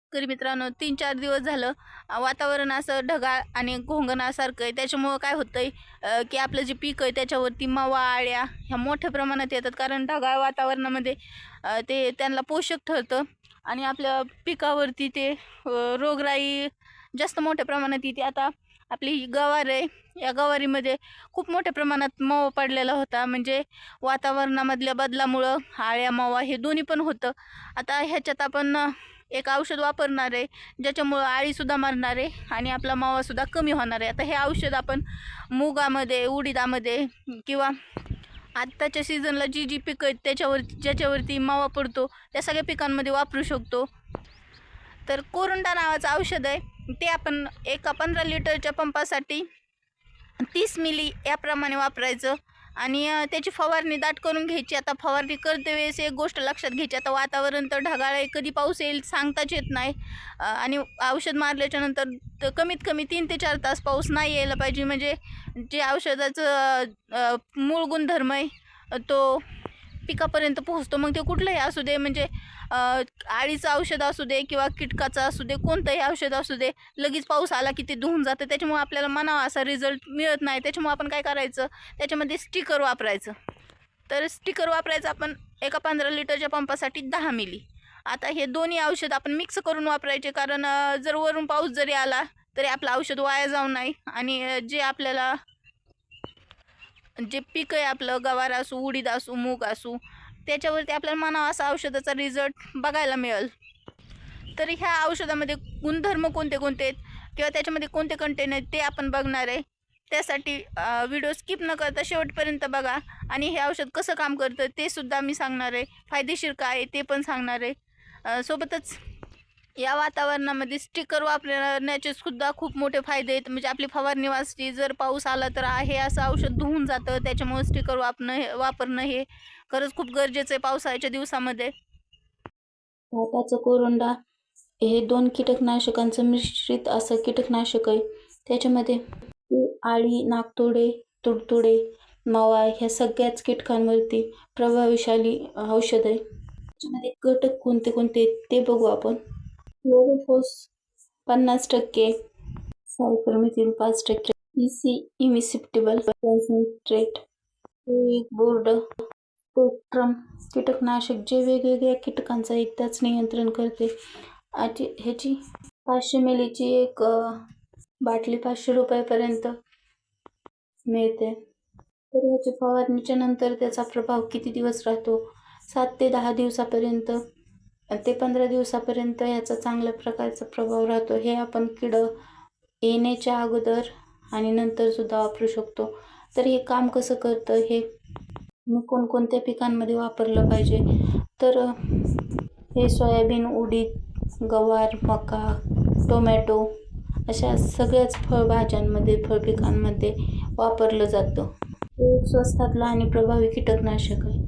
शेतकरी मित्रांनो, 3-4 दिवस झालं वातावरण असं ढगाळ आणि घोंगणासारखं आहे. त्याच्यामुळं काय होतंय की आपलं जे पीक आहे त्याच्यावरती मावा, अळ्या ह्या मोठ्या प्रमाणात येतात. कारण ढगाळ वातावरणामध्ये ते त्यांना पोषक ठरतं आणि आपल्या पिकावरती ते रोगराई जास्त मोठ्या प्रमाणात येते. आता आपली ही गवार आहे, या गवारीमध्ये खूप मोठ्या प्रमाणात मावा पडलेला होता. म्हणजे वातावरणामधल्या बदलामुळं अळ्या, मावा हे दोन्ही पण होतं. आता ह्याच्यात आपण एक औषध वापरणार आहे, ज्याच्यामुळं अळीसुद्धा मरणार आहे आणि आपला मावासुद्धा कमी होणार आहे. आता हे औषध आपण मुगामध्ये, उडीदामध्ये किंवा आत्ताच्या सीझनला जी पिकं आहेत ज्याच्यावरती मावा पडतो त्या सगळ्या पिकांमध्ये वापरू शकतो. तर कोरुंडा नावाचं औषध आहे, ते आपण एका 15 लिटरच्या पंपासाठी 30 मिली याप्रमाणे वापरायचं आणि त्याची फवारणी दाट करून घ्यायची. आता फवारणी करते वेळेस एक गोष्ट लक्षात घ्यायची, आता वातावरण तर ढगाळ आहे, कधी पाऊस येईल सांगताच येत नाही. आणि औषध मारल्याच्या नंतर तर कमीत कमी 3 ते 4 तास पाऊस नाही यायला पाहिजे. म्हणजे जे औषधाचं मूळ गुणधर्म आहे तो पिकापर्यंत पोहोचतो. मग ते कुठलंही असू दे, म्हणजे अळीचं औषध असू दे किंवा कीटकाचं असू दे, कोणतंही औषध असू दे, लगेच पाऊस आला की ते धुवून जातं. त्याच्यामुळे आपल्याला म्हणावा असा रिझल्ट मिळत नाही. त्याच्यामुळे आपण काय करायचं, त्याच्यामध्ये स्टिकर वापरायचं. तर स्टिकर वापरायचं आपण एका 15 लिटरच्या पंपासाठी 10 मिली. आता हे दोन्ही औषध आपण मिक्स करून वापरायचे, कारण जर वरून पाऊस जरी आला तरी आपलं औषध वाया जाऊ नये आणि जे आपल्याला जे पीक आहे आपलं गवार असू, उडीद असू, मूग असू, त्याच्यावरती आपल्याला म्हणावा असा औषधाचा रिझल्ट बघायला मिळेल. तर ह्या औषधामध्ये गुणधर्म कोणते कोणते आहेत किंवा त्याच्यामध्ये कोणते कंटेन आहेत ते आपण बघणार आहे. त्यासाठी व्हिडिओ स्किप न करता शेवटपर्यंत बघा आणि हे औषध कसं काम करतं ते सुद्धा मी सांगणार आहे. फायदेशीर काय आहे ते पण सांगणार आहे. सोबतच या वातावरणामध्ये स्टिकर वापरण्याचे सुद्धा खूप मोठे फायदे आहेत. म्हणजे आपली फवारणी वाचते, जर पाऊस आला तर हे असं औषध धुवून जातं. त्याच्यामुळे स्टिकर वापरणं हे खरंच खूप गरजेचं आहे पावसाळ्याच्या दिवसामध्ये. भाताचं कोरुंडा हे 2 कीटकनाशकांचं मिश्रित असं कीटकनाशक आहे. त्याच्यामध्ये आळी, नाकतोडे, तुडतुडे, मावा ह्या सगळ्याच कीटकांवरती प्रभावशाली औषध आहे. त्याच्यामध्ये घटक कोणते कोणते ते बघू आपण. क्लोरोफोस 50%, सायपरमेथ्रिन 5%, EC इमिसिप्टिबल कॉन्सन्ट्रेट, एक बोर्ड, स्पेक्ट्रम कीटकनाशक जे वेगवेगळ्या कीटकांचा एकदाच नियंत्रण करते. ह्याची 500 मिलीची एक बाटली 500 रुपयापर्यंत मिळते. तर ह्याची फवारणीच्या नंतर त्याचा प्रभाव किती दिवस राहतो? 7 ते 10 दिवसापर्यंत ते 15 दिवसापर्यंत याचा चांगल्या प्रकारचा प्रभाव राहतो. हे आपण कीड येण्याच्या अगोदर आणि नंतर सुद्धा वापरू शकतो. तर हे काम कसं करतं, हे कोणकोणत्या पिकांमध्ये वापरलं पाहिजे, तर हे सोयाबीन, उडीद, गवार, मका, टोमॅटो अशा सगळ्याच फळभाज्यांमध्ये, फळपिकांमध्ये वापरलं जातं. हे एक स्वस्तातलं आणि प्रभावी कीटकनाशक आहे.